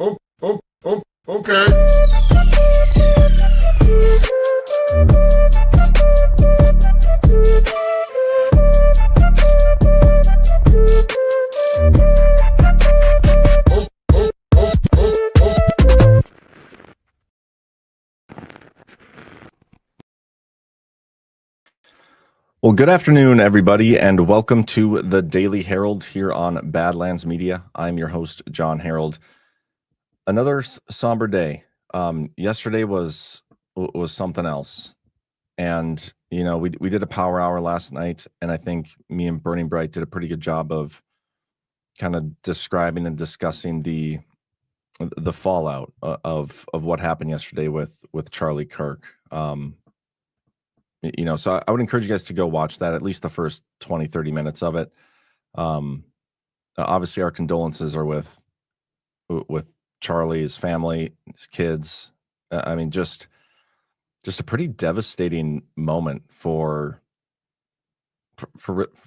Okay. Well, good afternoon, everybody, and welcome to the Daily Herald here on Badlands Media. I'm your host, Jon Herold. Another somber day. Yesterday was something else, and we did a power hour last night, and I think me and Burning Bright did a pretty good job of kind of describing and discussing the fallout of what happened yesterday with Charlie Kirk. So I would encourage you guys to go watch that, at least the first 20, 30 minutes of it. Obviously, our condolences are with Charlie, his family, his kids. I mean, just a pretty devastating moment for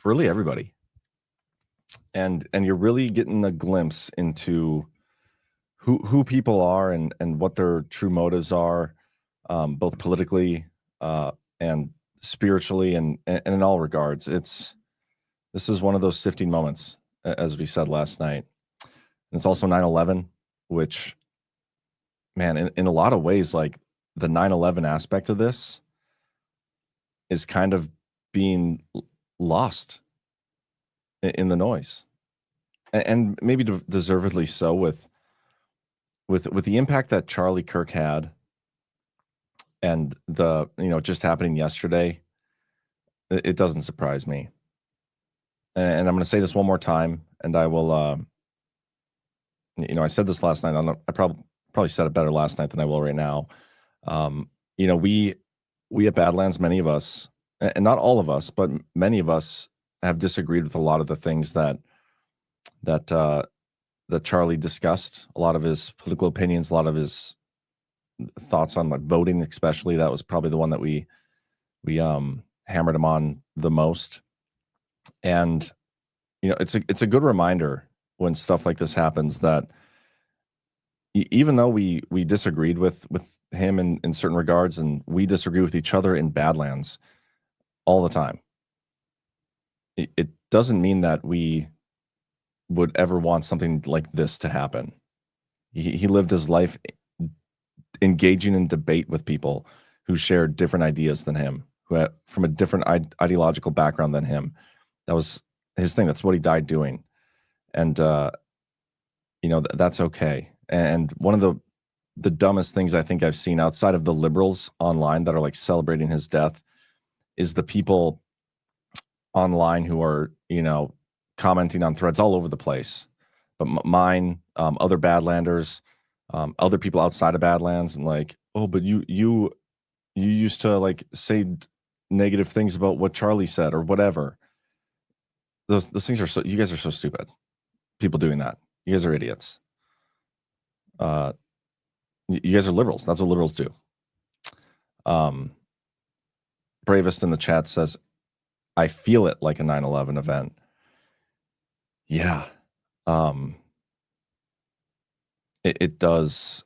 really everybody. And you're really getting a glimpse into who people are and what their true motives are, both politically and spiritually and in all regards. This is one of those sifting moments, as we said last night. And it's also 9/11, which, man, in a lot of ways, like the 9/11 aspect of this is kind of being lost in the noise, and maybe deservedly so with the impact that Charlie Kirk had, and the just happening yesterday. It doesn't surprise me. And I'm going to say this one more time, and I will. I said this last night. I probably said it better last night than I will right now. We at Badlands, many of us, and not all of us, but many of us have disagreed with a lot of the things that Charlie discussed. A lot of his political opinions, a lot of his thoughts on like voting, especially. That was probably the one that we hammered him on the most. And it's a good reminder when stuff like this happens that even though we disagreed with him in certain regards, and we disagree with each other in Badlands all the time, it doesn't mean that we would ever want something like this to happen. He lived his life engaging in debate with people who shared different ideas than him, who had from a different ideological background than him. That was his thing. That's what he died doing. And that's okay. And one of the dumbest things I think I've seen outside of the liberals online that are like celebrating his death is the people online who are commenting on threads all over the place. But mine, other Badlanders, other people outside of Badlands, and like, oh, but you used to like say negative things about what Charlie said or whatever. Those things are you guys are so stupid. People doing that. You guys are idiots. You guys are liberals. That's what liberals do. Bravest in the chat says, I feel it like a 9/11 event. Yeah. It does.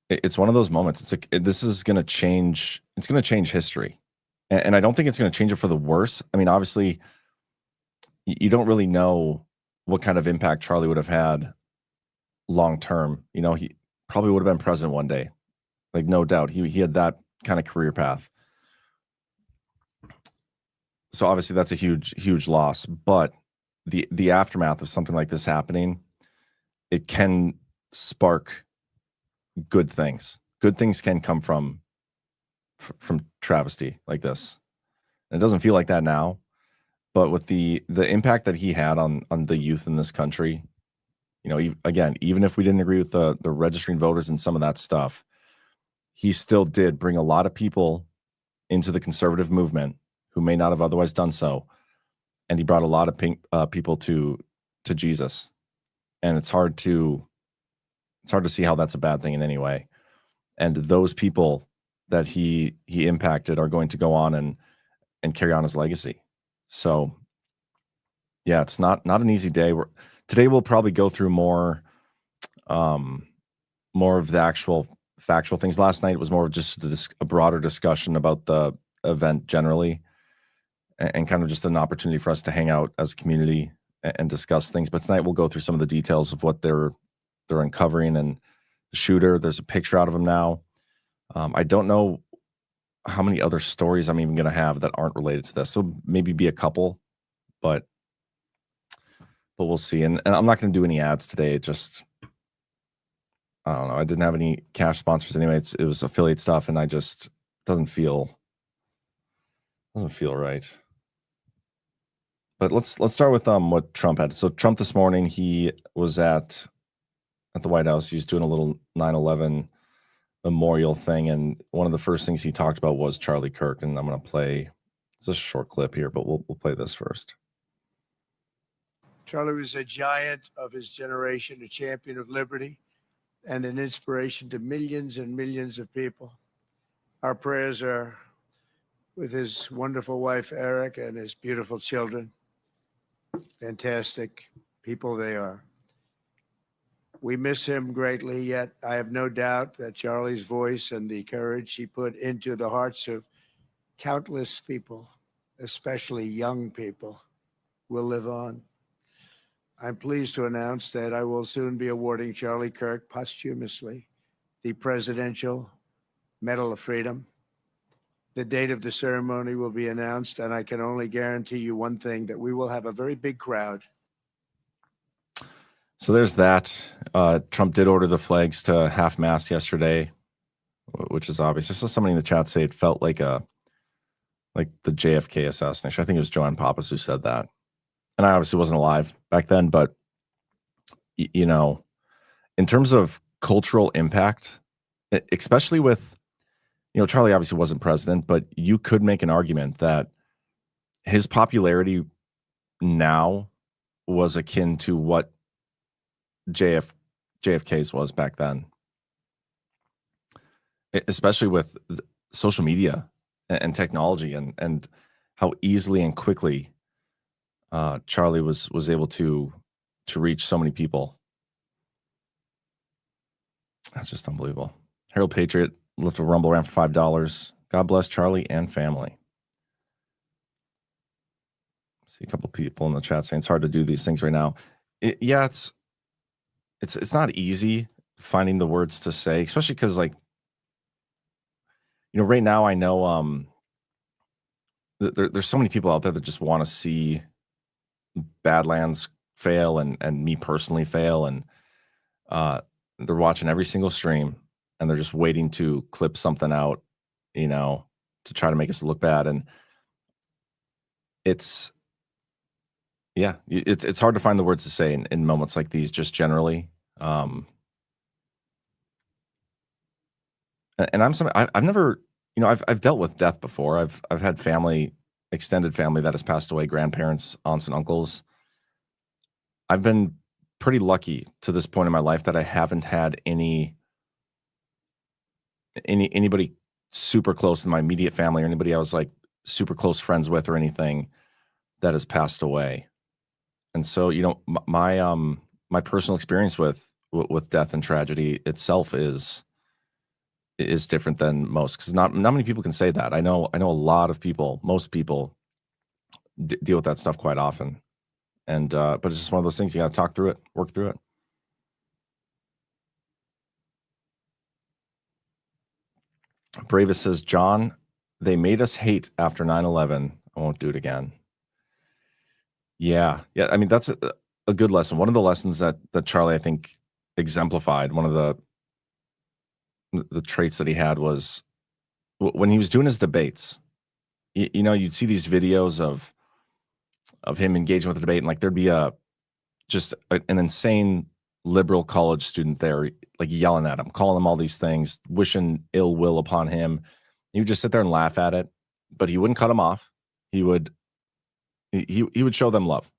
It's one of those moments. It's like, this is going to change. It's going to change history. And I don't think it's going to change it for the worse. I mean, obviously, you don't really know what kind of impact Charlie would have had long term. He probably would have been president one day. Like, no doubt. He had that kind of career path. So obviously that's a huge loss. But the aftermath of something like this happening, it can spark good things. Good things can come from travesty like this. And it doesn't feel like that now, but with the impact that he had on the youth in this country, again, even if we didn't agree with the registering voters and some of that stuff, he still did bring a lot of people into the conservative movement who may not have otherwise done so, and he brought a lot of people to Jesus. And it's hard to see how that's a bad thing in any way. And those people that he impacted are going to go on and carry on his legacy. So yeah, it's not an easy day. Today we'll probably go through more more of the actual factual things. Last night it was more of just a broader discussion about the event generally, and kind of just an opportunity for us to hang out as a community and discuss things. But tonight we'll go through some of the details of what they're uncovering, and the shooter. There's a picture out of him now. I don't know how many other stories I'm even going to have that aren't related to this. So maybe be a couple, but we'll see. And I'm not going to do any ads today. It just, I don't know. I didn't have any cash sponsors anyway. It was affiliate stuff, and I just doesn't feel right. But let's start with what Trump had. So Trump this morning, he was at the White House. He was doing a little 9/11 memorial thing, and one of the first things he talked about was Charlie Kirk. And I'm going to play just a short clip here, but we'll play this first. Charlie was a giant of his generation, a champion of liberty, and an inspiration to millions and millions of people. Our prayers are with his wonderful wife, Eric, and his beautiful children. Fantastic people they are. We miss him greatly, yet I have no doubt that Charlie's voice and the courage he put into the hearts of countless people, especially young people, will live on. I'm pleased to announce that I will soon be awarding Charlie Kirk posthumously the Presidential Medal of Freedom. The date of the ceremony will be announced, and I can only guarantee you one thing, that we will have a very big crowd. So there's that. Trump did order the flags to half-mast yesterday, which is obvious. I saw somebody in the chat say it felt like the JFK assassination. I think it was Joanne Pappas who said that. And I obviously wasn't alive back then, but you know, in terms of cultural impact, especially with, Charlie obviously wasn't president, but you could make an argument that his popularity now was akin to what JFK's was back then, especially with social media and technology, and how easily and quickly Charlie was able to reach so many people. That's just unbelievable. Harold Patriot left a rumble around for $5. God bless Charlie and family. See a couple people in the chat saying it's hard to do these things right now. Yeah, it's not easy finding the words to say, especially because, like, right now I know there's so many people out there that just want to see Badlands fail and me personally fail, and they're watching every single stream, and they're just waiting to clip something out, to try to make us look bad. And it's hard to find the words to say in moments like these, just generally. And I've never, I've dealt with death before. I've had family, extended family that has passed away, grandparents, aunts and uncles. I've been pretty lucky to this point in my life that I haven't had anybody super close in my immediate family, or anybody I was like super close friends with or anything, that has passed away. And so, my personal experience with death and tragedy itself is different than most, because not many people can say that. I know a lot of people, most people deal with that stuff quite often. And but it's just one of those things, you got to talk through it, work through it. Bravest says, John, they made us hate after 9/11. I won't do it again. Yeah. I mean, that's a good lesson. One of the lessons that Charlie, I think, exemplified, one of the traits that he had was when he was doing his debates. You'd see these videos of him engaging with the debate, and like there'd be an insane liberal college student there, like yelling at him, calling him all these things, wishing ill will upon him. He would just sit there and laugh at it, but he wouldn't cut him off. He would show them love.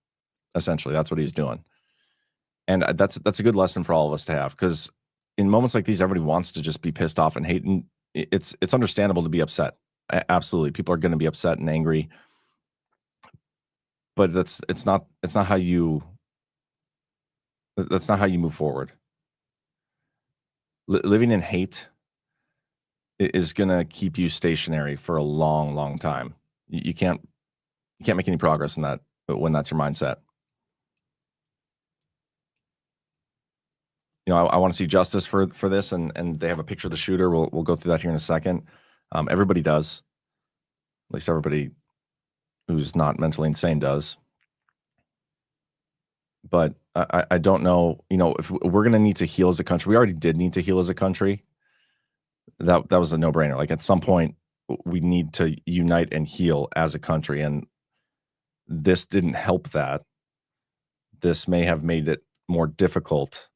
Essentially, that's what he was doing. And that's a good lesson for all of us to have, because in moments like these, everybody wants to just be pissed off and hate, and it's understandable to be upset. Absolutely, people are going to be upset and angry, but that's not how you move forward. living in hate is going to keep you stationary for a long, long time. You can't make any progress in that when that's your mindset. You know, I want to see justice for this, and they have a picture of the shooter. We'll go through that here in a second. Everybody does. At least everybody who's not mentally insane does. But I don't know, you know, if we're going to need to heal as a country. We already did need to heal as a country. That was a no-brainer. Like, at some point, we need to unite and heal as a country, and this didn't help that. This may have made it more difficult,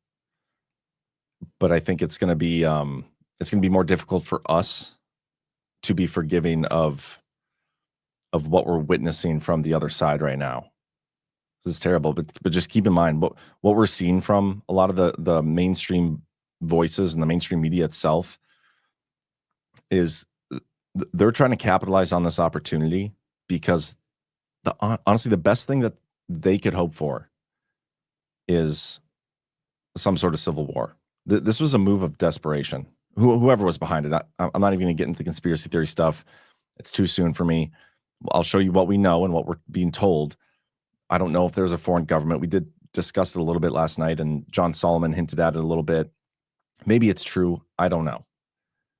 but I think it's going to be more difficult for us to be forgiving of what we're witnessing from the other side right now. This is terrible, but just keep in mind what we're seeing from a lot of the mainstream voices and the mainstream media itself is they're trying to capitalize on this opportunity, because honestly, the best thing that they could hope for is some sort of civil war. This was a move of desperation. Whoever was behind it, I'm not even going to get into the conspiracy theory stuff. It's too soon for me. I'll show you what we know and what we're being told. I don't know if there's a foreign government. We did discuss it a little bit last night, and John Solomon hinted at it a little bit. Maybe it's true. I don't know.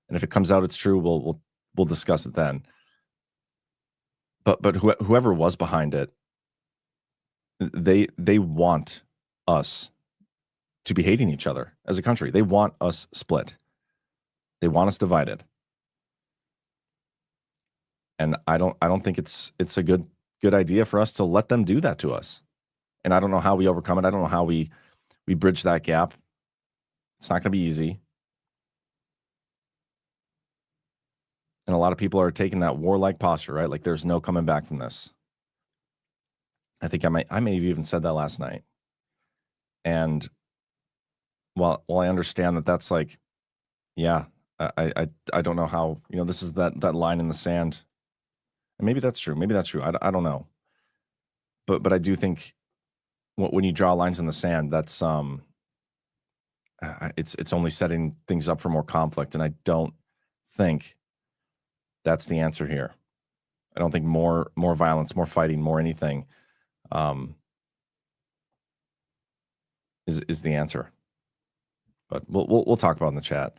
And if it comes out it's true, we'll discuss it then. But whoever was behind it, they want us to be hating each other as a country. They want us split. They want us divided. And I don't think it's a good idea for us to let them do that to us. And I don't know how we overcome it. I don't know how we bridge that gap. It's not going to be easy. And a lot of people are taking that warlike posture, right? Like, there's no coming back from this. I think I may have even said that last night. And while I understand that that's like, yeah, I don't know how, you know, this is that line in the sand. And maybe that's true. Maybe that's true. I don't know. But I do think when you draw lines in the sand, that's it's only setting things up for more conflict. And I don't think that's the answer here. I don't think more violence, more fighting, more anything is the answer. But we'll talk about it in the chat.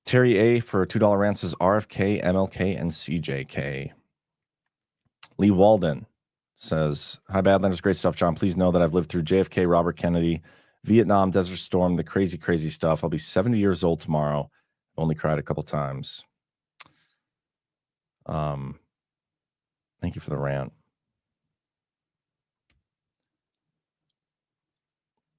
Terry A for $2 rant says RFK, MLK, and CJK. Lee Walden says, hi, Badlanders, great stuff, John. Please know that I've lived through JFK, Robert Kennedy, Vietnam, Desert Storm, the crazy, crazy stuff. I'll be 70 years old tomorrow. Only cried a couple times. Thank you for the rant.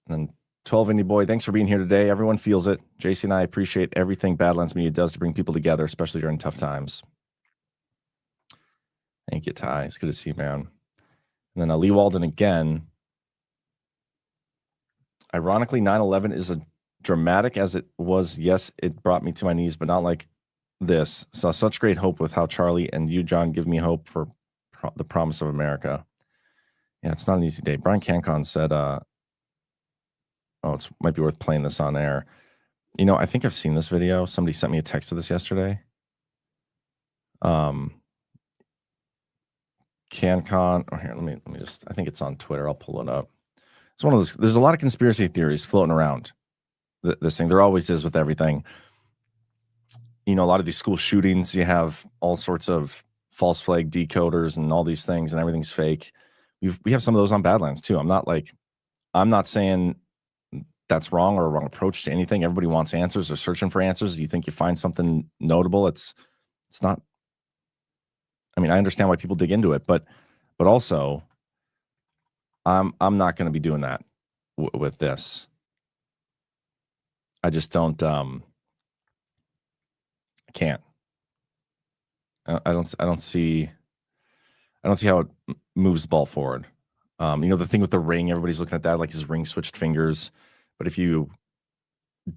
And then 12 Indie Boy, thanks for being here today. Everyone feels it. JC and I appreciate everything Badlands Media does to bring people together, especially during tough times. Thank you, Ty. It's good to see you, man. And then Lee Walden again. Ironically, 9/11 is as dramatic as it was. Yes, it brought me to my knees, but not like this. Saw such great hope with how Charlie and you, John, give me hope for the promise of America. Yeah, it's not an easy day. Brian Cancon said, it might be worth playing this on air. You know, I think I've seen this video. Somebody sent me a text of this yesterday. CanCon. Oh, here, let me just. I think it's on Twitter. I'll pull it up. It's one of those. There's a lot of conspiracy theories floating around this thing. There always is with everything. You know, a lot of these school shootings, you have all sorts of false flag decoders and all these things, and everything's fake. We have some of those on Badlands too. I'm not saying that's wrong or a wrong approach to anything. Everybody wants answers or searching for answers. You think you find something notable. It's not. I mean, I understand why people dig into it, but also, I'm not going to be doing that with this. I just don't. I can't. I don't see how it moves the ball forward. You know, the thing with the ring, everybody's looking at that like his ring switched fingers. But if you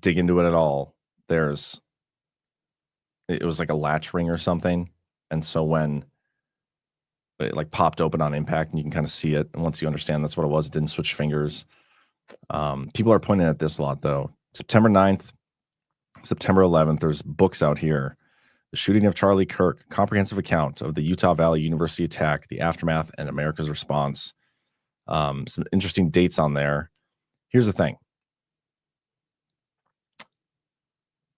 dig into it at all, it was like a latch ring or something. And so when it like popped open on impact, and you can kind of see it, and once you understand that's what it was, it didn't switch fingers. People are pointing at this a lot, though. September 9th, September 11th, there's books out here. The Shooting of Charlie Kirk, comprehensive account of the Utah Valley University attack, the aftermath, and America's response. Some interesting dates on there. Here's the thing.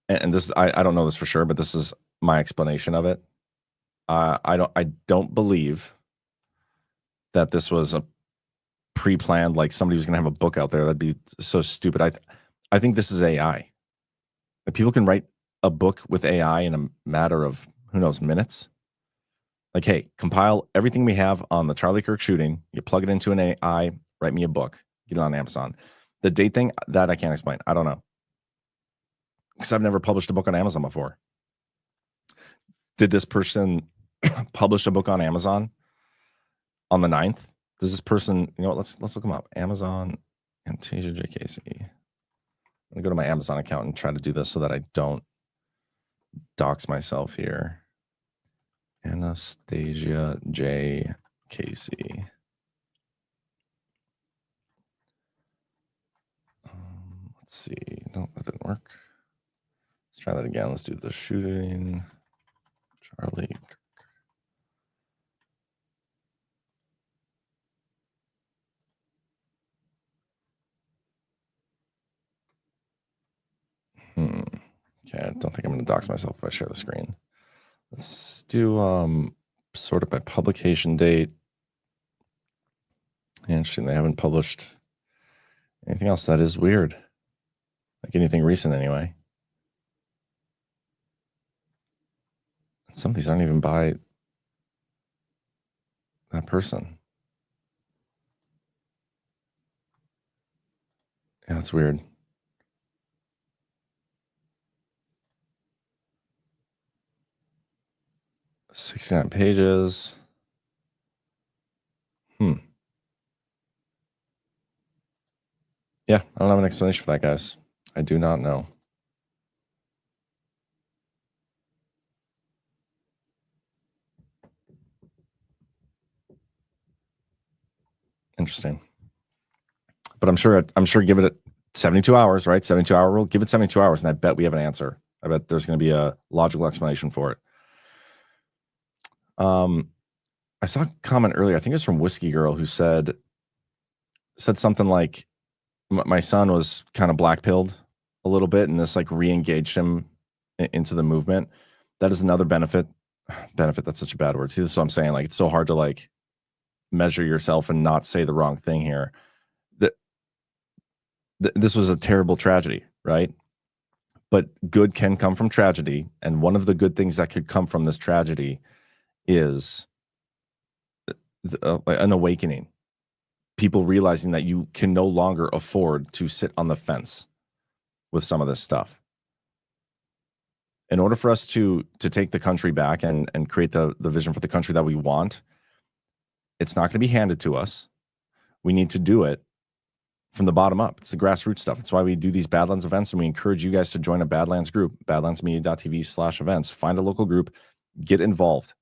And this, I don't know this for sure, but this is my explanation of it. I don't believe that this was a pre-planned, like somebody was going to have a book out there. That'd be so stupid. I think this is AI. Like, people can write a book with AI in a matter of, who knows, minutes. Like, hey, compile everything we have on the Charlie Kirk shooting. You plug it into an AI, write me a book, get it on Amazon. The date thing, that I can't explain. I don't know. Because I've never published a book on Amazon before. Did this person publish a book on Amazon on the 9th? Does this person, you know what, let's look them up. Amazon, Anastasia J. Casey. I'm gonna go to my Amazon account and try to do this so that I don't dox myself here. Anastasia J. Casey. Let's see. No, that didn't work. Let's try that again. Let's do the shooting. Charlie Kirk. Okay, I don't think I'm going to dox myself if I share the screen. Let's do sort of by publication date. Interesting, they haven't published anything else. That is weird. Like anything recent anyway. Some of these aren't even by that person. Yeah, that's weird. $69 pages. Yeah, I don't have an explanation for that, guys. I do not know. Interesting. But I'm sure give it 72 hours, right? 72-hour rule. Give it 72 hours, and I bet we have an answer. I bet there's going to be a logical explanation for it. I saw a comment earlier. I think it was from Whiskey Girl, who said something like, my son was kind of black-pilled a little bit, and this like re-engaged him into the movement. That is another benefit. That's such a bad word. See, this is what I'm saying. Like, it's so hard to like measure yourself and not say the wrong thing here. This was a terrible tragedy, right? But good can come from tragedy. And one of the good things that could come from this tragedy is an awakening. People realizing that you can no longer afford to sit on the fence with some of this stuff. In order for us to take the country back and create the vision for the country that we want, it's not going to be handed to us. We need to do it from the bottom up. It's the grassroots stuff. That's why we do these Badlands events, and we encourage you guys to join a Badlands group, badlandsmedia.tv/events. Find a local group, get involved.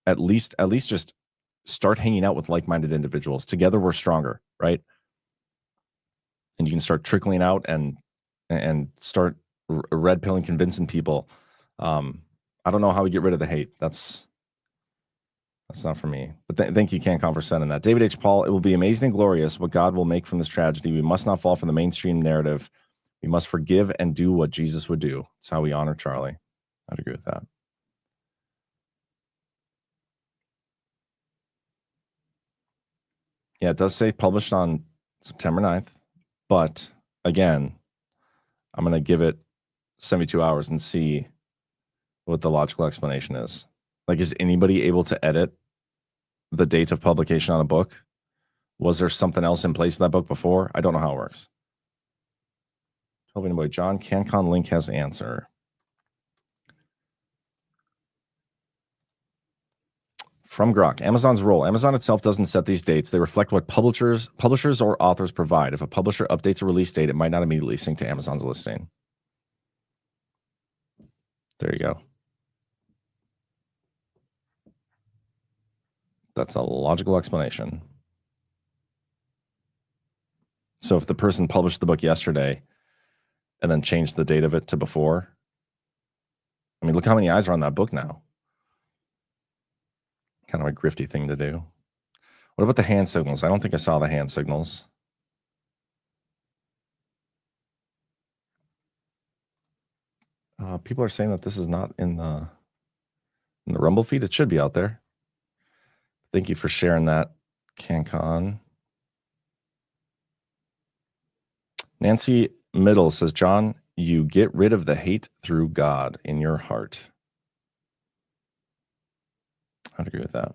At least just start hanging out with like-minded individuals. Together we're stronger, right? And you can start trickling out and start red pilling, convincing people. I don't know how we get rid of the hate. That's not for me. But thank you, CanCon, for sending that. David H. Paul, it will be amazing and glorious what God will make from this tragedy. We must not fall from the mainstream narrative. We must forgive and do what Jesus would do. It's how we honor Charlie. I'd agree with that. Yeah, it does say published on September 9th. But again, I'm going to give it 72 hours and see what the logical explanation is. Like, is anybody able to edit the date of publication on a book? Was there something else in place in that book before? I don't know how it works. Kelvin Boy, John, CanCon link has answer. From Grok, Amazon's role. Amazon itself doesn't set these dates. They reflect what publishers or authors provide. If a publisher updates a release date, it might not immediately sync to Amazon's listing. There you go. That's a logical explanation. So if the person published the book yesterday and then changed the date of it to before, I mean, look how many eyes are on that book now. Kind of a grifty thing to do. What about the hand signals? I don't think I saw the hand signals. People are saying that this is not in the Rumble feed. It should be out there. Thank you for sharing that, CanCon. Nancy Middle says, John, you get rid of the hate through God in your heart. I'd agree with that.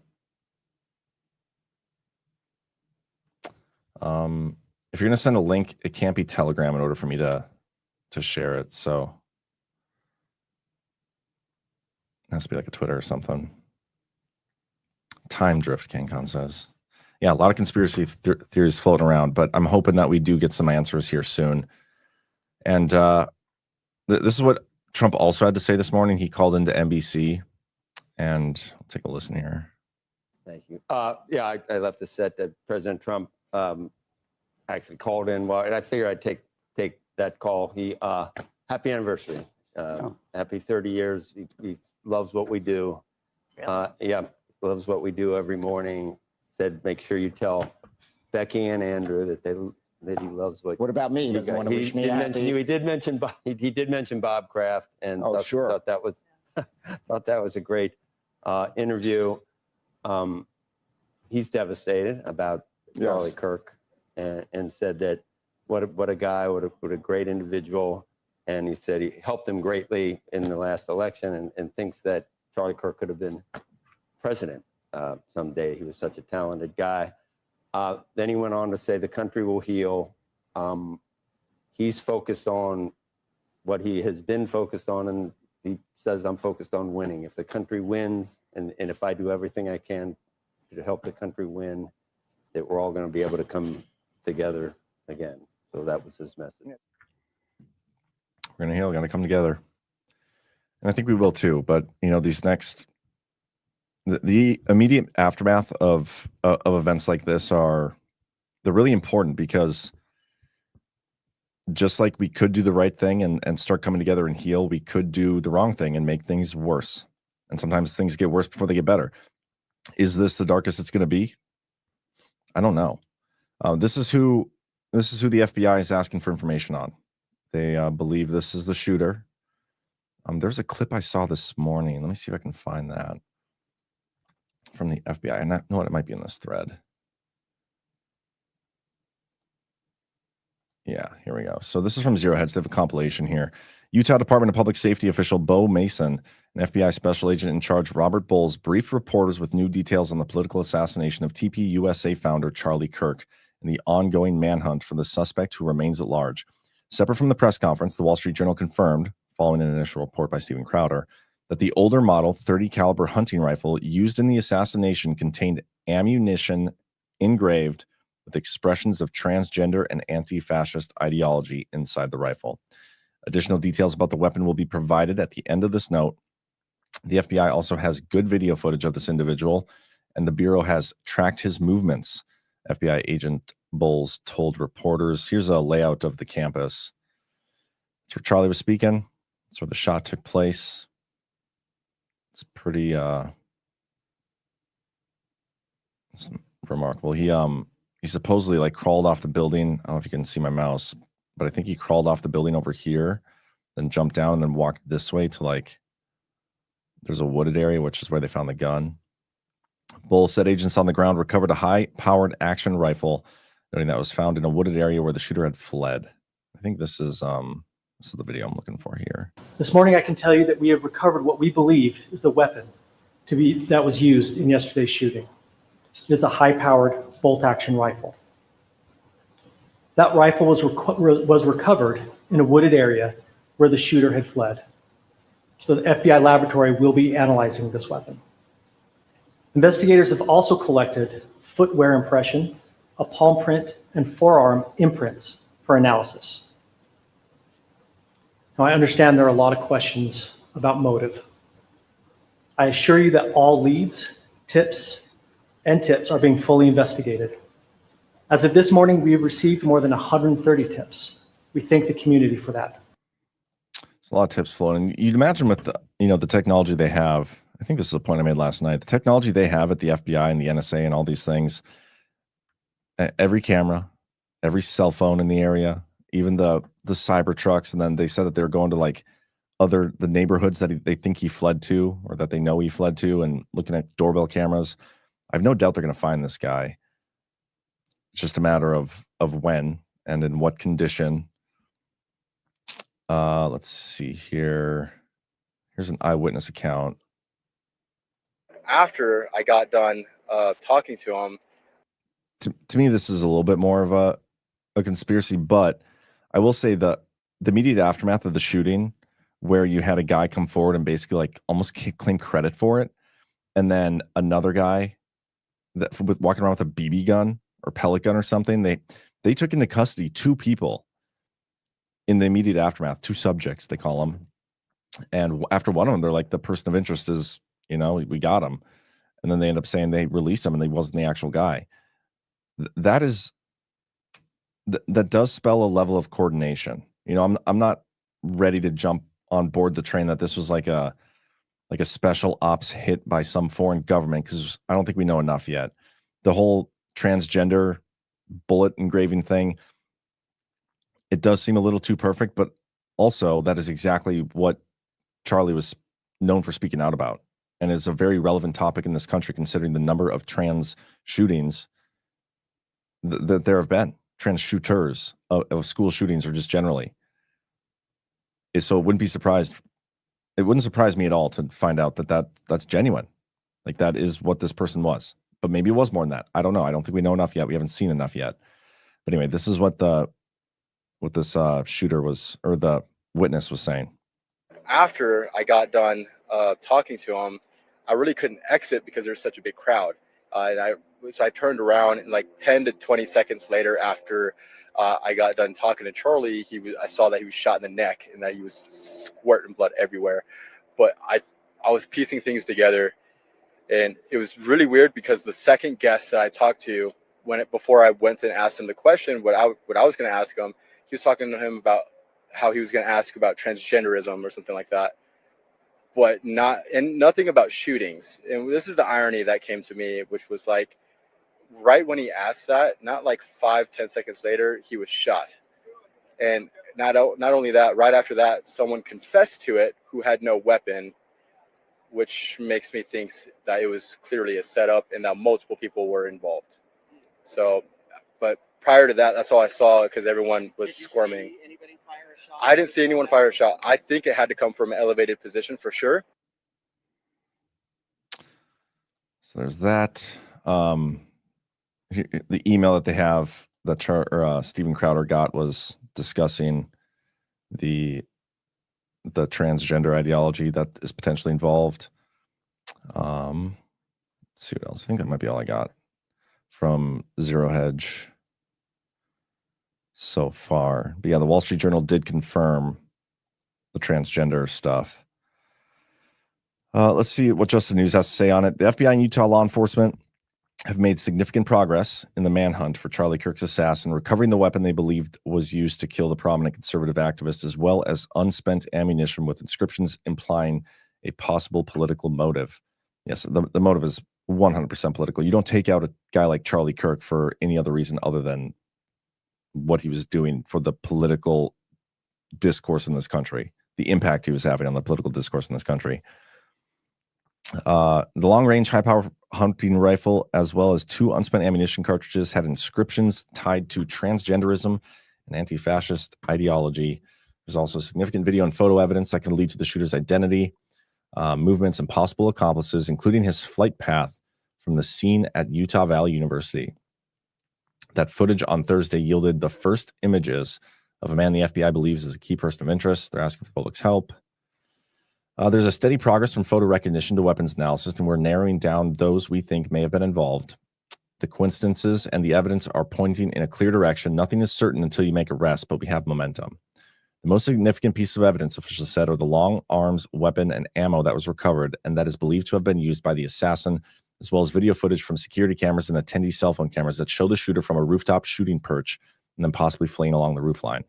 If you're going to send a link, it can't be Telegram in order for me to share it. So it has to be like a Twitter or something. Time drift, CanCon says. Yeah, a lot of conspiracy theories floating around, but I'm hoping that we do get some answers here soon. And this is what Trump also had to say this morning. He called into NBC, and I'll take a listen here. Thank you. Yeah, I left the set that President Trump actually called in. Well, and I figured I'd take that call. He happy anniversary. Happy 30 years. He loves what we do. Yeah, loves what we do every morning. Said, make sure you tell Becky and Andrew that he loves what. What about me? He doesn't want to wish me happy. He did mention Bob Kraft, and thought that was a great interview. He's devastated about Charlie Kirk, and said that what a guy, what a great individual, and he said he helped him greatly in the last election, and thinks that Charlie Kirk could have been president someday. He was such a talented guy. Then he went on to say the country will heal. He's focused on what he has been focused on, and he says, I'm focused on winning. If the country wins, and if I do everything I can to help the country win, that we're all going to be able to come together again. So that was his message. We're going to heal, we're going to come together. And I think we will too. But, these next, the immediate aftermath of events like this they're really important, because just like we could do the right thing and start coming together and heal, we could do the wrong thing and make things worse. And sometimes things get worse before they get better. Is this the darkest it's going to be? I don't know. This is who the FBI is asking for information on. They believe this is the shooter. There's a clip I saw this morning. Let me see if I can find that from the FBI. And I know what, it might be in this thread. Yeah, here we go. So this is from Zero Hedge. They have a compilation here. Utah Department of Public Safety official Bo Mason, an FBI special agent in charge, Robert Bowles, briefed reporters with new details on the political assassination of TP USA founder Charlie Kirk and the ongoing manhunt for the suspect who remains at large. Separate from the press conference, the Wall Street Journal confirmed, following an initial report by Steven Crowder, that the older model 30 caliber hunting rifle used in the assassination contained ammunition engraved with expressions of transgender and anti-fascist ideology inside the rifle. Additional details about the weapon will be provided at the end of this note. The FBI also has good video footage of this individual, and the Bureau has tracked his movements, FBI agent Bowles told reporters. Here's a layout of the campus. That's where Charlie was speaking. That's where the shot took place. It's pretty remarkable. He supposedly crawled off the building. I don't know if you can see my mouse, but I think he crawled off the building over here, then jumped down and then walked this way to there's a wooded area, which is where they found the gun. Bull said agents on the ground recovered a high-powered action rifle, noting that was found in a wooded area where the shooter had fled. I think this is the video I'm looking for here. This morning, I can tell you that we have recovered what we believe is the weapon that was used in yesterday's shooting. It is a high-powered bolt-action rifle. That rifle was recovered in a wooded area where the shooter had fled. So the FBI laboratory will be analyzing this weapon. Investigators have also collected footwear impression, a palm print, and forearm imprints for analysis. Now, I understand there are a lot of questions about motive. I assure you that all leads, tips are being fully investigated. As of this morning, we have received more than 130 tips. We thank the community for that. There's a lot of tips flowing. You'd imagine with the technology they have, I think this is a point I made last night. The technology they have at the FBI and the NSA and all these things, every camera, every cell phone in the area, even the cyber trucks. And then they said that they were going to like the neighborhoods that they think he fled to, or that they know he fled to, and looking at doorbell cameras. I have no doubt they're going to find this guy. It's just a matter of when and in what condition. Let's see here. Here's an eyewitness account. After I got done talking to him, to me, this is a little bit more of a conspiracy, but I will say the immediate aftermath of the shooting, where you had a guy come forward and basically like almost claim credit for it, and then another guy walking around with a BB gun or pellet gun or something, they took into custody 2 people in the immediate aftermath, 2 subjects they call them, and after one of them, they're like, the person of interest is, we got him, and then they end up saying they released him and he wasn't the actual guy. That does spell a level of coordination. I'm not ready to jump on board the train that this was like a special ops hit by some foreign government, because I don't think we know enough yet. The whole transgender bullet engraving thing, it does seem a little too perfect, but also that is exactly what Charlie was known for speaking out about, and is a very relevant topic in this country, considering the number of trans shootings that there have been, trans shooters of school shootings, or just generally. So it wouldn't surprise me at all to find out that's genuine. Like, that is what this person was. But maybe it was more than that. I don't know. I don't think we know enough yet. We haven't seen enough yet. But anyway, this is what this shooter was, or the witness was saying. after I got done talking to him, I really couldn't exit because there's such a big crowd. So I turned around, and like 10 to 20 seconds later, after I got done talking to Charlie, I saw that he was shot in the neck and that he was squirting blood everywhere. But I was piecing things together, and it was really weird because the second guest that I talked to, before I went and asked him the question, what I was going to ask him, he was talking to him about how he was going to ask about transgenderism or something like that, but nothing about shootings. And this is the irony that came to me, which was like, right when he asked that, not like 5-10 seconds later, he was shot. And not only that, right after that, someone confessed to it who had no weapon, which makes me think that it was clearly a setup and that multiple people were involved. So, but prior to that, that's all I saw because everyone was squirming. Did you see anybody fire a shot? I didn't see anyone fire a shot. I think it had to come from an elevated position for sure. So there's that. The email that they have that Steven Crowder got was discussing the transgender ideology that is potentially involved. Let's see what else. I think that might be all I got from Zero Hedge so far. But yeah, the Wall Street Journal did confirm the transgender stuff. Let's see what Just the News has to say on it. The FBI and Utah law enforcement have made significant progress in the manhunt for Charlie Kirk's assassin, recovering the weapon they believed was used to kill the prominent conservative activist, as well as unspent ammunition with inscriptions implying a possible political motive. Yes, the motive is 100% political. You don't take out a guy like Charlie Kirk for any other reason other than what he was doing for the political discourse in this country, the impact he was having on the political discourse in this country. The long-range high-power hunting rifle, as well as 2 unspent ammunition cartridges, had inscriptions tied to transgenderism and anti-fascist ideology. There's also significant video and photo evidence that can lead to the shooter's identity, movements, and possible accomplices, including his flight path from the scene at Utah Valley University. That footage on Thursday yielded the first images of a man the FBI believes is a key person of interest. They're asking for the public's help. There's a steady progress from photo recognition to weapons analysis, and we're narrowing down those we think may have been involved. The coincidences and the evidence are pointing in a clear direction. Nothing is certain until you make arrests, but we have momentum. The most significant piece of evidence, officials said, are the long arms, weapon, and ammo that was recovered and that is believed to have been used by the assassin, as well as video footage from security cameras and attendee cell phone cameras that show the shooter from a rooftop shooting perch and then possibly fleeing along the roofline.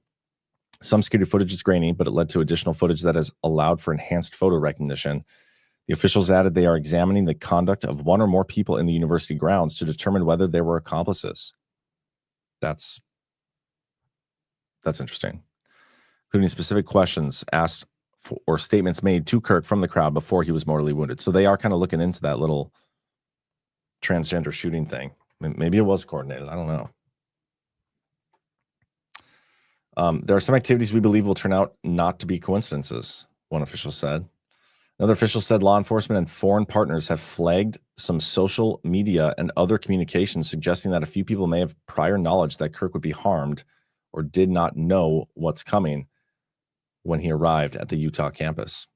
Some security footage is grainy, but it led to additional footage that has allowed for enhanced photo recognition. The officials added they are examining the conduct of one or more people in the university grounds to determine whether there were accomplices. That's interesting. Including specific questions asked for, or statements made to Kirk from the crowd before he was mortally wounded. So they are kind of looking into that little transgender shooting thing. Maybe it was coordinated. I don't know. There are some activities we believe will turn out not to be coincidences, one official said. Another official said law enforcement and foreign partners have flagged some social media and other communications suggesting that a few people may have prior knowledge that Kirk would be harmed or did not know what's coming when he arrived at the Utah campus.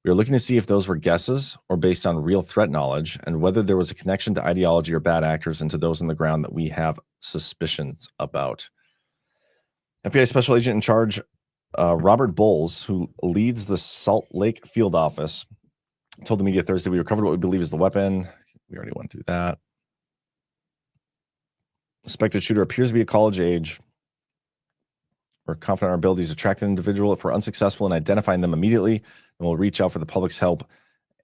We are looking to see if those were guesses or based on real threat knowledge and whether there was a connection to ideology or bad actors and to those on the ground that we have suspicions about. FBI Special Agent in charge, Robert Bowles, who leads the Salt Lake field office, told the media Thursday, we recovered what we believe is the weapon. We already went through that. The suspected shooter appears to be a college age. We're confident in our abilities to track an individual. If we're unsuccessful in identifying them immediately, then we'll reach out for the public's help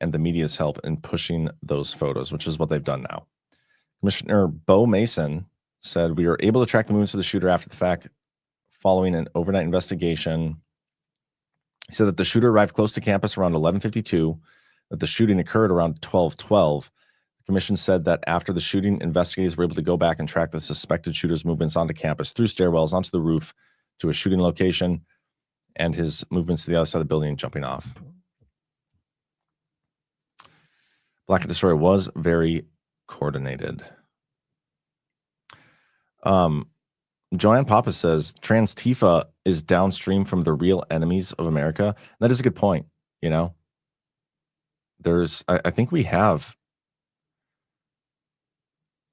and the media's help in pushing those photos, which is what they've done now. Commissioner Bo Mason said we were able to track the movements of the shooter after the fact following an overnight investigation. He said that the shooter arrived close to campus around 11:52, that the shooting occurred around 12:12. The commission said that after the shooting, investigators were able to go back and track the suspected shooter's movements onto campus through stairwells, onto the roof, to a shooting location, and his movements to the other side of the building and jumping off. Black and Destroyer was very coordinated. Joanne Papa says Trans Tifa is downstream from the real enemies of America. That is a good point. You know, I think we have,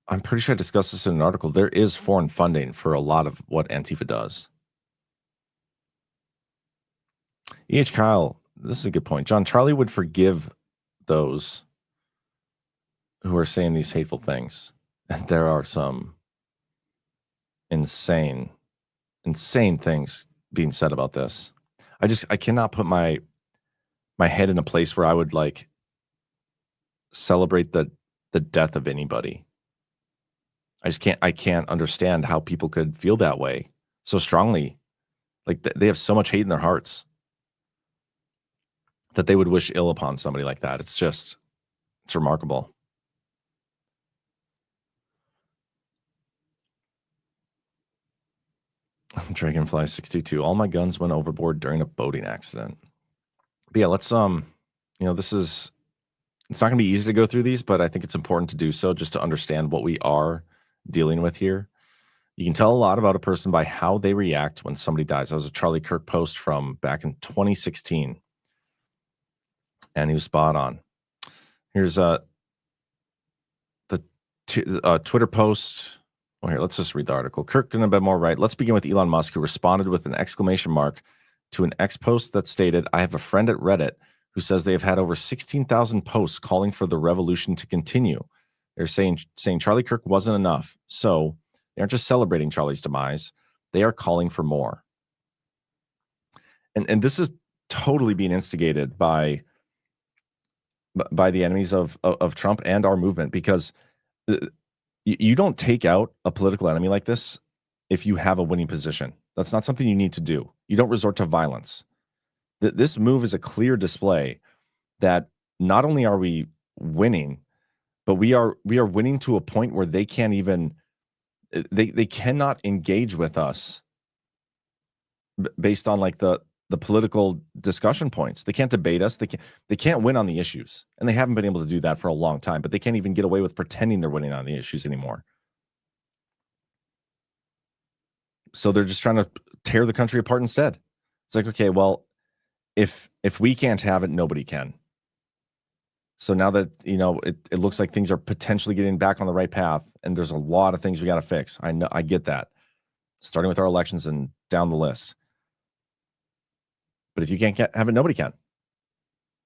I'm pretty sure I discussed this in an article. There is foreign funding for a lot of what Antifa does. E.H. Kyle, this is a good point. John, Charlie would forgive those who are saying these hateful things. And there are some insane things being said about this. I cannot put my head in a place where I would like celebrate the death of anybody. I can't understand how people could feel that way so strongly. Like they have so much hate in their hearts that they would wish ill upon somebody like that. It's remarkable. Dragonfly 62. All my guns went overboard during a boating accident. But yeah, let's it's not gonna be easy to go through these, but I think it's important to do so just to understand what we are dealing with here. You can tell a lot about a person by how they react when somebody dies. That was a Charlie Kirk post from back in 2016. And he was spot on. Here's the Twitter post. Well, here, let's just read the article. Kirk couldn't have been more right. Let's begin with Elon Musk, who responded with an exclamation mark to an X post that stated, I have a friend at Reddit who says they have had over 16,000 posts calling for the revolution to continue. They're saying Charlie Kirk wasn't enough. So they aren't just celebrating Charlie's demise. They are calling for more. And this is totally being instigated by the enemies of Trump and our movement, because you don't take out a political enemy like this if you have a winning position. That's not something you need to do. You don't resort to violence. This move is a clear display that not only are we winning, but we are winning to a point where they can't even they cannot engage with us based on like the political discussion points. They can't debate us. They can't win on the issues. And they haven't been able to do that for a long time, but they can't even get away with pretending they're winning on the issues anymore. So they're just trying to tear the country apart instead. It's like, okay, well, if we can't have it, nobody can. So now that, it looks like things are potentially getting back on the right path, and there's a lot of things we got to fix. I know, I get that. Starting with our elections and down the list. But if you can't have it, nobody can.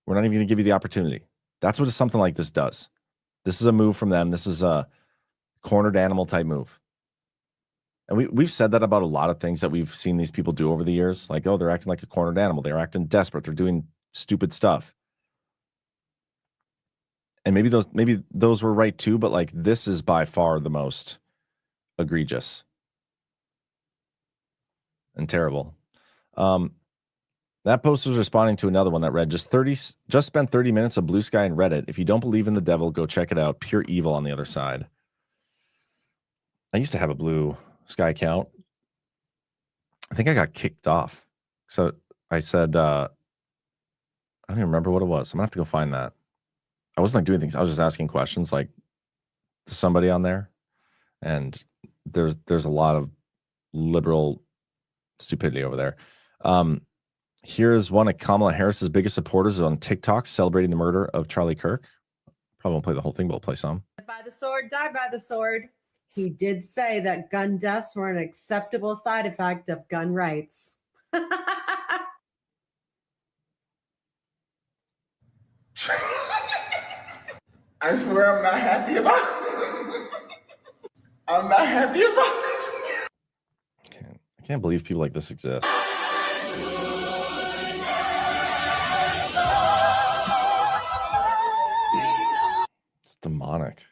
We're not even going to give you the opportunity. That's what something like this does. This is a move from them. This is a cornered animal type move. And we've said that about a lot of things that we've seen these people do over the years. Like, oh, they're acting like a cornered animal. They're acting desperate. They're doing stupid stuff. And maybe those were right too, but like this is by far the most egregious and terrible. That post was responding to another one that read, just spent 30 minutes of blue sky and Reddit. If you don't believe in the devil, go check it out. Pure evil on the other side. I used to have a blue sky account. I think I got kicked off. So I said, I don't even remember what it was. I'm gonna have to go find that. I wasn't like doing things. I was just asking questions like to somebody on there. And there's a lot of liberal stupidity over there. Here's one of Kamala Harris's biggest supporters on TikTok celebrating the murder of Charlie Kirk. Probably won't play the whole thing, but we'll play some. By the sword, die by the sword. He did say that gun deaths were an acceptable side effect of gun rights. I swear I'm not happy about it. I'm not happy about this. I can't believe people like this exist. It's demonic.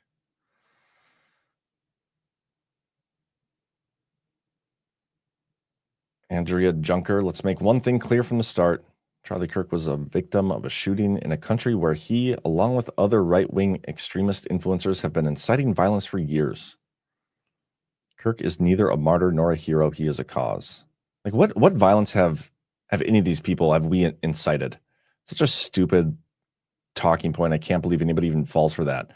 Andrea Junker, let's make one thing clear from the start. Charlie Kirk was a victim of a shooting in a country where he, along with other right-wing extremist influencers, have been inciting violence for years. Kirk is neither a martyr nor a hero. He is a cause. Like what violence have any of these people have we incited? Such a stupid talking point. I can't believe anybody even falls for that.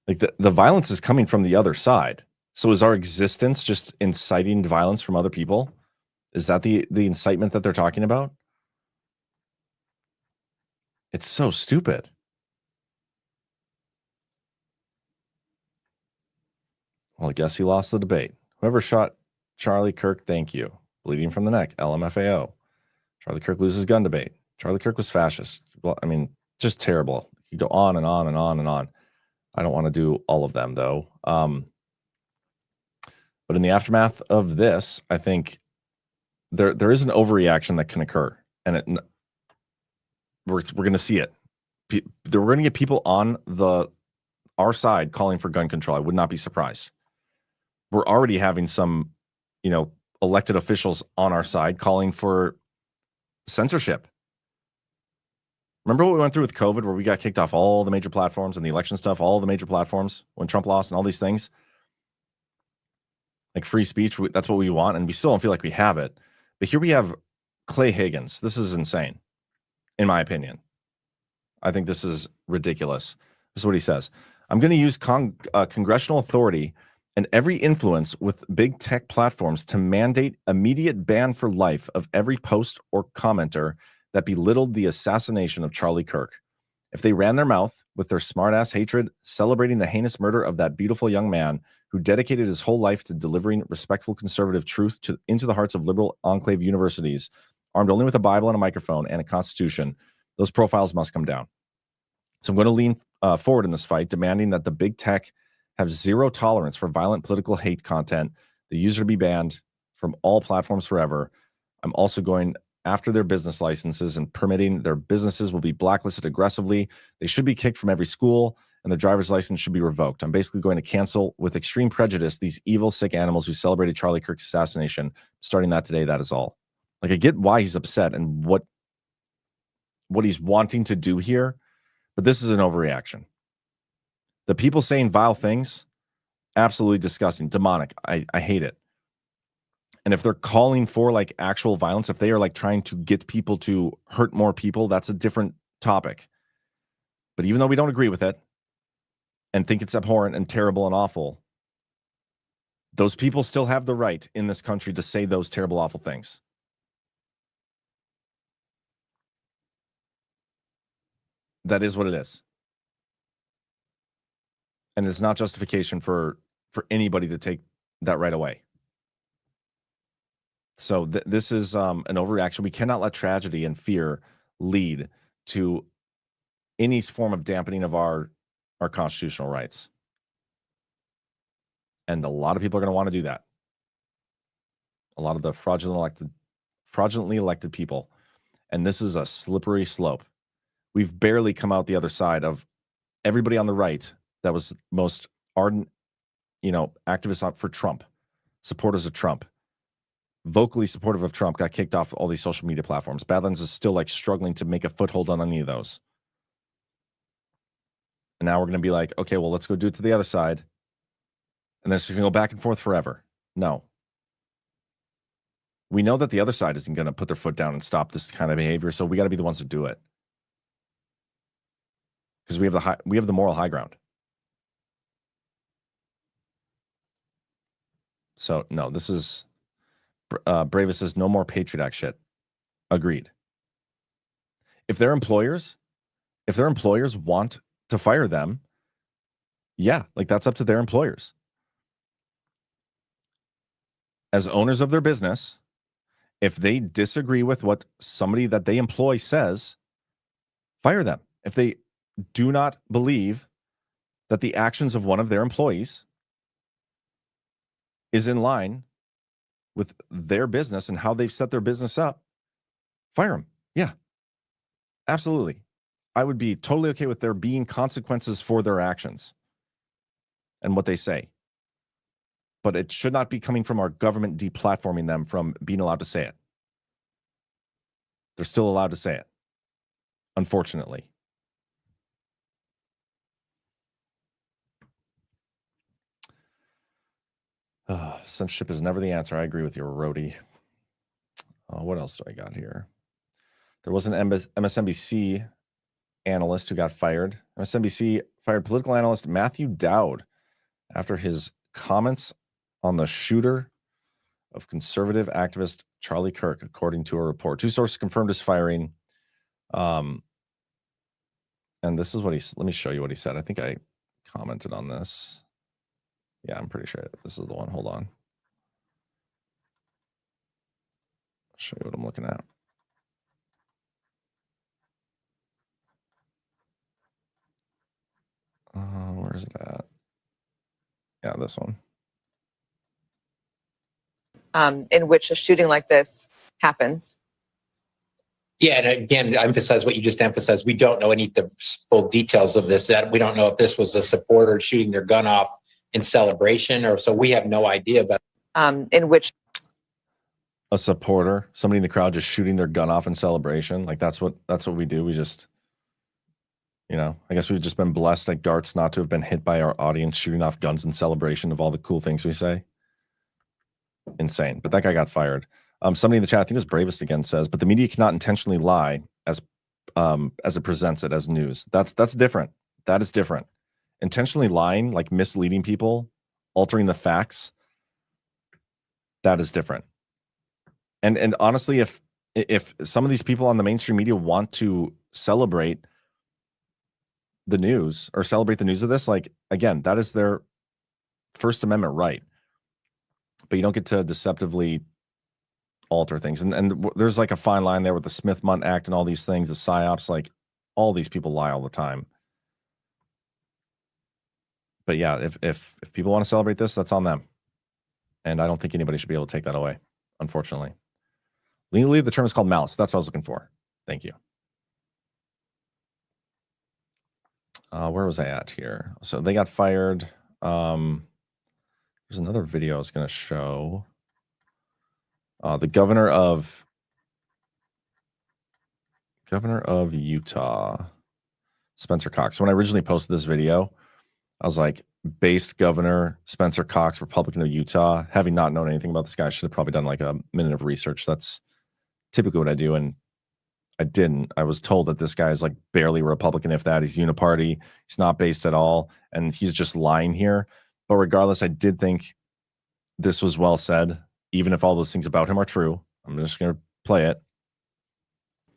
Like the violence is coming from the other side. So is our existence just inciting violence from other people? Is that the incitement that they're talking about? It's so stupid. Well, I guess he lost the debate. Whoever shot Charlie Kirk, thank you. Bleeding from the neck, LMFAO. Charlie Kirk loses gun debate. Charlie Kirk was fascist. Well, I mean, just terrible. You go on and on and on and on. I don't want to do all of them, though. But in the aftermath of this, I think there is an overreaction that can occur, and we're going to see it. We're going to get people on our side calling for gun control. I would not be surprised. We're already having some, elected officials on our side calling for censorship. Remember what we went through with COVID, where we got kicked off all the major platforms and the election stuff, all the major platforms when Trump lost and all these things? Like free speech, that's what we want, and we still don't feel like we have it. But here we have Clay Higgins. This is insane, in my opinion. I think this is ridiculous. This is what he says. I'm going to use congressional authority and every influence with big tech platforms to mandate immediate ban for life of every post or commenter that belittled the assassination of Charlie Kirk. If they ran their mouth with their smartass hatred, celebrating the heinous murder of that beautiful young man who dedicated his whole life to delivering respectful conservative truth into the hearts of liberal enclave universities, armed only with a Bible and a microphone and a constitution, those profiles must come down. So I'm going to lean forward in this fight, demanding that the big tech have zero tolerance for violent political hate content, the user to be banned from all platforms forever. I'm also going after their business licenses and permitting their businesses will be blacklisted aggressively. They should be kicked from every school, and their driver's license should be revoked. I'm basically going to cancel with extreme prejudice these evil, sick animals who celebrated Charlie Kirk's assassination. Starting that today, that is all. Like, I get why he's upset and what he's wanting to do here, but this is an overreaction. The people saying vile things, absolutely disgusting, demonic. I hate it. And if they're calling for like actual violence, if they are like trying to get people to hurt more people, that's a different topic. But even though we don't agree with it and think it's abhorrent and terrible and awful, those people still have the right in this country to say those terrible, awful things. That is what it is. And it's not justification for anybody to take that right away. So this is an overreaction. We cannot let tragedy and fear lead to any form of dampening of our constitutional rights. And a lot of people are going to want to do that. A lot of the fraudulently elected people. And this is a slippery slope. We've barely come out the other side of everybody on the right that was most ardent, activists up for Trump, supporters of Trump, vocally supportive of Trump, got kicked off all these social media platforms. Badlands is still like struggling to make a foothold on any of those. And now we're going to be like, okay, well, let's go do it to the other side. And then it's just going to go back and forth forever. No. We know that the other side isn't going to put their foot down and stop this kind of behavior, so we got to be the ones to do it. Because we have the moral high ground. So no, this is Bravus says no more Patriot Act shit. Agreed. If their employers want to fire them, yeah, like that's up to their employers. As owners of their business, if they disagree with what somebody that they employ says, fire them. If they do not believe that the actions of one of their employees is in line with their business and how they've set their business up, fire them. Yeah, absolutely. I would be totally okay with there being consequences for their actions and what they say. But it should not be coming from our government deplatforming them from being allowed to say it. They're still allowed to say it, unfortunately. Censorship is never the answer. I agree with you, Rhodey. What else do I got here? There was an MSNBC analyst who got fired. MSNBC fired political analyst Matthew Dowd after his comments on the shooter of conservative activist Charlie Kirk, according to a report. Two sources confirmed his firing. And this is what let me show you what he said. I think I commented on this. Yeah, I'm pretty sure this is the one. Hold on. I'll show you what I'm looking at. Where is it at? Yeah, this one. In which a shooting like this happens. Yeah, and again, to emphasize what you just emphasized, we don't know any of the full details of this. That we don't know if this was a supporter shooting their gun off in celebration, or so we have no idea about. In which a supporter, somebody in the crowd just shooting their gun off in celebration, like that's what we do. We just, I guess we've just been blessed like darts not to have been hit by our audience shooting off guns in celebration of all the cool things we say. Insane. But that guy got fired. Somebody in the chat, I think it was Bravest again, says, but the media cannot intentionally lie as it presents it as news. That's different. That is different. Intentionally lying, like misleading people, altering the facts, that is different. And honestly, if some of these people on the mainstream media want to celebrate the news or celebrate the news of this, like, again, that is their First Amendment right. But you don't get to deceptively alter things. And there's like a fine line there with the Smith-Mundt Act and all these things, the PSYOPs, like all these people lie all the time. But yeah, if people want to celebrate this, that's on them. And I don't think anybody should be able to take that away, unfortunately. Legally, the term is called malice. That's what I was looking for. Thank you. Where was I at here? So they got fired. There's another video I was going to show. The governor of Utah, Spencer Cox. So when I originally posted this video, I was like, based Governor Spencer Cox, Republican of Utah. Having not known anything about this guy, I should have probably done like a minute of research. That's typically what I do, and I didn't. I was told that this guy is like barely Republican, if that. He's uniparty. He's not based at all, and he's just lying here. But regardless, I did think this was well said, even if all those things about him are true. I'm just going to play it.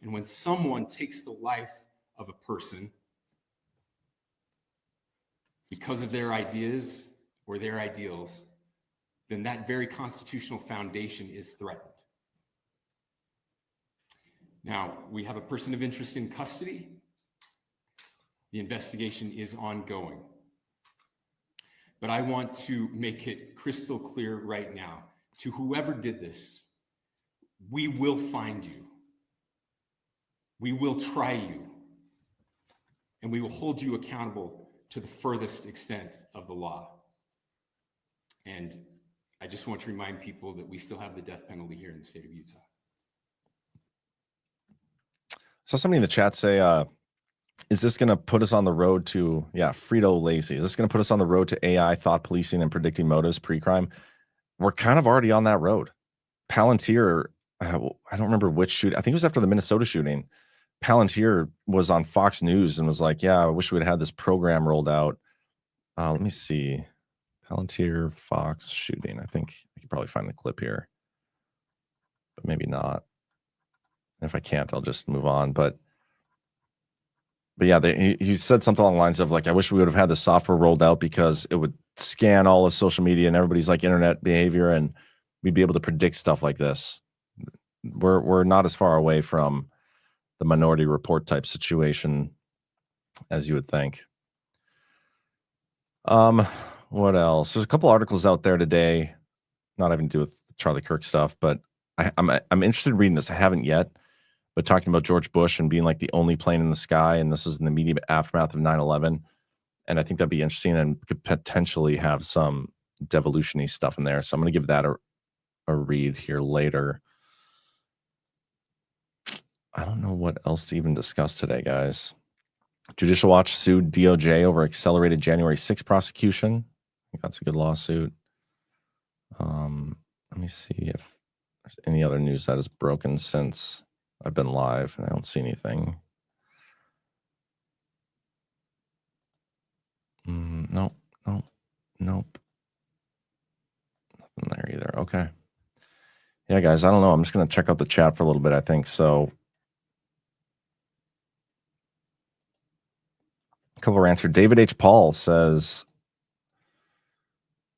And when someone takes the life of a person because of their ideas or their ideals, then that very constitutional foundation is threatened. Now, we have a person of interest in custody. The investigation is ongoing. But I want to make it crystal clear right now to whoever did this, we will find you. We will try you. And we will hold you accountable to the furthest extent of the law. And I just want to remind people that we still have the death penalty here in the state of Utah. So somebody in the chat say, is this going to put us on the road to, Frito Lazy, is this going to put us on the road to AI thought policing and predicting motives pre-crime? We're kind of already on that road. Palantir, I don't remember which shoot. I think it was after the Minnesota shooting. Palantir was on Fox News and was like, I wish we had had this program rolled out. Let me see. Palantir Fox shooting. I think I can probably find the clip here, but maybe not. And if I can't, I'll just move on. But yeah, he said something along the lines of like, I wish we would have had the software rolled out because it would scan all of social media and everybody's like internet behavior, and we'd be able to predict stuff like this. We're not as far away from the Minority Report type situation as you would think. What else? There's a couple articles out there today, not having to do with Charlie Kirk stuff, but I'm interested in reading this. I haven't yet, but talking about George Bush and being like the only plane in the sky, and this is in the immediate aftermath of 9/11, and I think that'd be interesting and could potentially have some devolution-y stuff in there. So I'm going to give that a read here later. I don't know what else to even discuss today, guys. Judicial Watch sued DOJ over accelerated January 6th prosecution. I think that's a good lawsuit. Let me see if there's any other news that has broken since I've been live, and I don't see anything. Nope. Nothing there either. Okay. Yeah, guys, I don't know. I'm just going to check out the chat for a little bit, I think. So a couple of answers. David H. Paul says,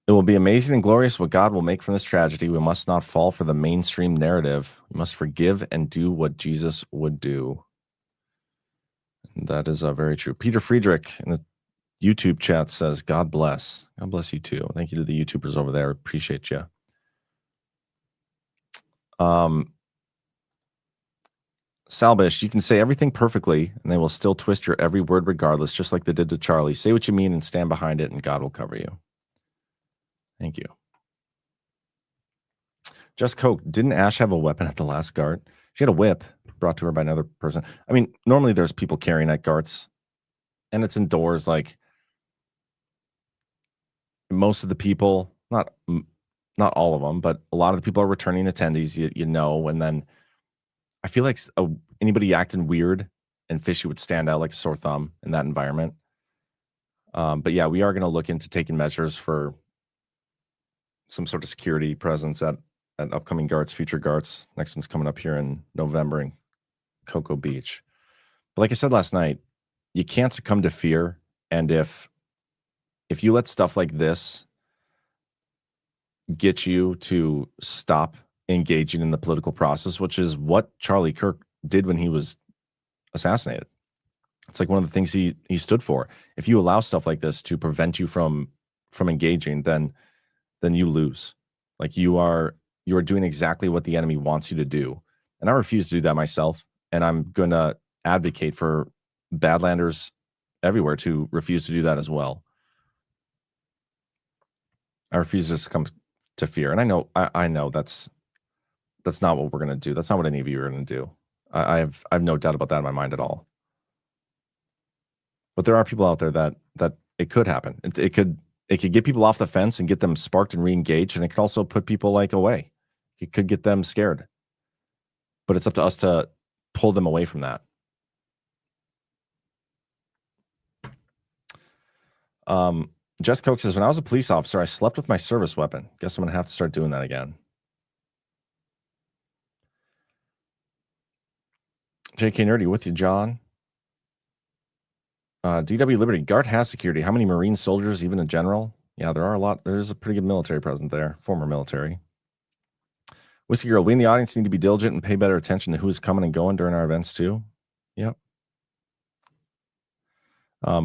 it will be amazing and glorious what God will make from this tragedy. We must not fall for the mainstream narrative. We must forgive and do what Jesus would do. And that is very true. Peter Friedrich in the YouTube chat says, God bless. God bless you too. Thank you to the YouTubers over there. Appreciate you. Salbish, you can say everything perfectly and they will still twist your every word regardless, just like they did to Charlie. Say what you mean and stand behind it, and God will cover you. Thank you. Just Coke, didn't Ash have a weapon at the last GART? She had a whip brought to her by another person. I mean, normally there's people carrying at GARTs, and it's indoors. Like, most of the people, not all of them, but a lot of the people are returning attendees, you know, and then I feel like anybody acting weird and fishy would stand out like a sore thumb in that environment. But yeah, we are going to look into taking measures for some sort of security presence at upcoming GARTs, future GARTs. Next one's coming up here in November in Cocoa Beach. But like I said last night, you can't succumb to fear. And if you let stuff like this get you to stop engaging in the political process, which is what Charlie Kirk did when he was assassinated. It's like one of the things he stood for. If you allow stuff like this to prevent you from engaging, then you lose. Like, you are doing exactly what the enemy wants you to do. And I refuse to do that myself. And I'm going to advocate for Badlanders everywhere to refuse to do that as well. I refuse to succumb to fear. And I know that's not what we're going to do. That's not what any of you are going to do. I have no doubt about that in my mind at all. But there are people out there that it could happen. It could get people off the fence and get them sparked and re-engaged, and it could also put people like away. It could get them scared. But it's up to us to pull them away from that. Jess Coke says, when I was a police officer, I slept with my service weapon. Guess I'm going to have to start doing that again. JK Nerdy with you, John. DW Liberty, GART has security. How many Marine soldiers, even a general? Yeah, there are a lot. There's a pretty good military present there, former military. Whiskey Girl, we in the audience need to be diligent and pay better attention to who's coming and going during our events too. Yep.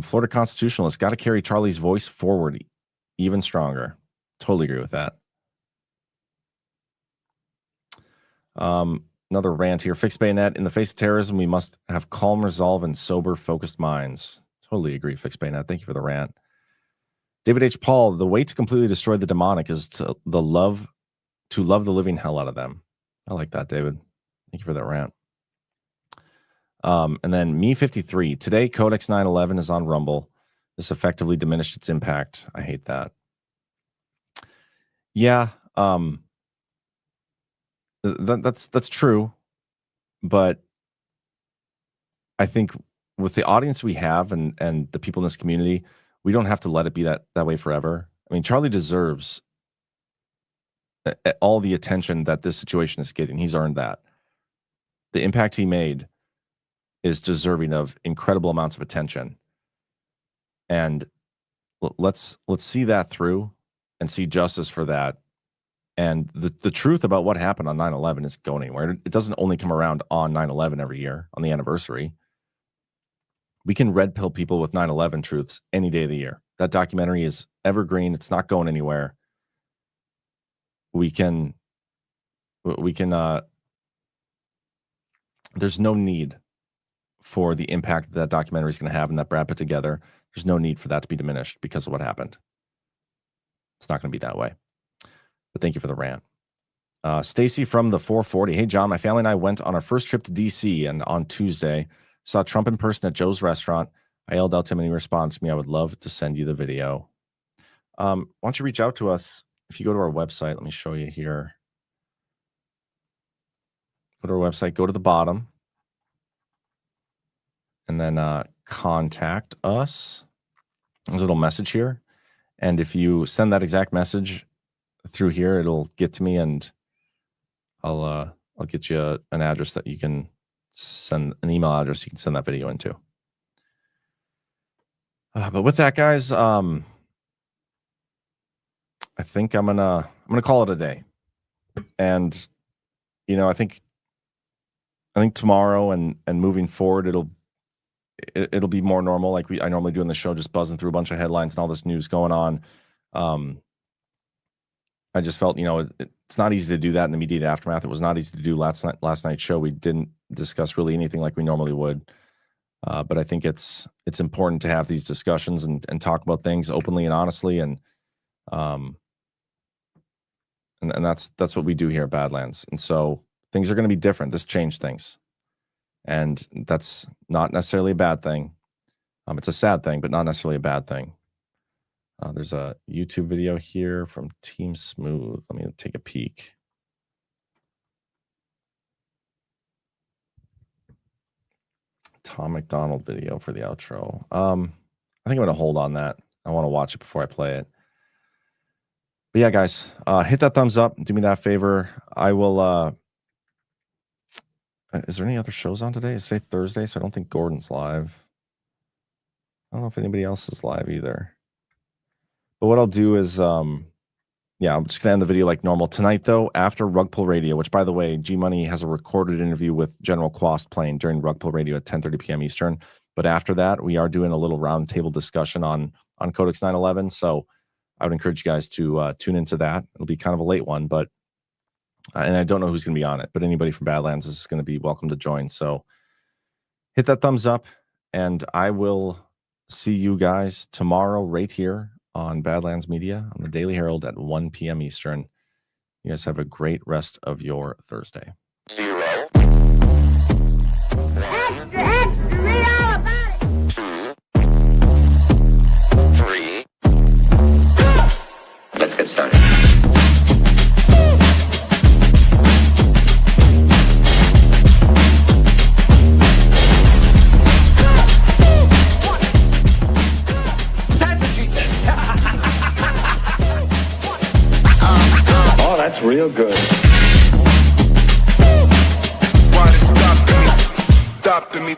Florida Constitutionalists got to carry Charlie's voice forward, even stronger. Totally agree with that. Another rant here. Fixed bayonet. In the face of terrorism, we must have calm resolve and sober, focused minds. Totally agree, Fixed bayonet. Thank you for the rant. David H. Paul, the way to completely destroy the demonic is to love the living hell out of them. I like that, David. Thank you for that rant. And then Me53. Today, Codex 911 is on Rumble. This effectively diminished its impact. I hate that. Yeah, that's true. But I think with the audience we have and the people in this community, we don't have to let it be that way forever. I mean, Charlie deserves all the attention that this situation is getting. He's earned that. The impact he made is deserving of incredible amounts of attention. And let's see that through and see justice for that. And the truth about what happened on 9/11 isn't going anywhere. It doesn't only come around on 9/11 every year, on the anniversary. We can red pill people with 9/11 truths any day of the year. That documentary is evergreen. It's not going anywhere. There's no need for the impact that documentary is going to have and that Brad put together. There's no need for that to be diminished because of what happened. It's not going to be that way. But thank you for the rant. Stacy from the 440. Hey, John, my family and I went on our first trip to D.C. and on Tuesday saw Trump in person at Joe's restaurant. I yelled out to him and he responded to me. I would love to send you the video. Why don't you reach out to us? If you go to our website, let me show you here. Go to our website, go to the bottom, and then contact us. There's a little message here. And if you send that exact message through here, it'll get to me and I'll get you an address that you can send, an email address you can send that video into. But with that, guys, I think I'm gonna call it a day. And I think tomorrow and moving forward, it'll be more normal, like I normally do in the show, just buzzing through a bunch of headlines and all this news going on. I just felt, it's not easy to do that in the immediate aftermath. It was not easy to do last night's show. We didn't discuss really anything like we normally would. But I think it's important to have these discussions and talk about things openly and honestly. And that's what we do here at Badlands. And so things are going to be different. This changed things. And that's not necessarily a bad thing. It's a sad thing, but not necessarily a bad thing. There's a YouTube video here from Team Smooth. Let me take a peek. Tom McDonald video for the outro. I think I'm going to hold on that. I want to watch it before I play it. But yeah, guys, hit that thumbs up. Do me that favor. I will... is there any other shows on today? It's today Thursday, so I don't think Gordon's live. I don't know if anybody else is live either. But what I'll do is, I'm just going to end the video like normal. Tonight, though, after Rug Pull Radio, which, by the way, G-Money has a recorded interview with General Quast playing during Rug Pull Radio at 10:30 p.m. Eastern. But after that, we are doing a little roundtable discussion on Codex 911. So I would encourage you guys to tune into that. It'll be kind of a late one, but and I don't know who's going to be on it, but anybody from Badlands is going to be welcome to join. So hit that thumbs up, and I will see you guys tomorrow right here on Badlands Media on the Daily Herald at 1 p.m. Eastern. You guys have a great rest of your Thursday. Extra, read all about it. 2, 3. Let's get started. That's real good. Why they stopping me? Stopping me.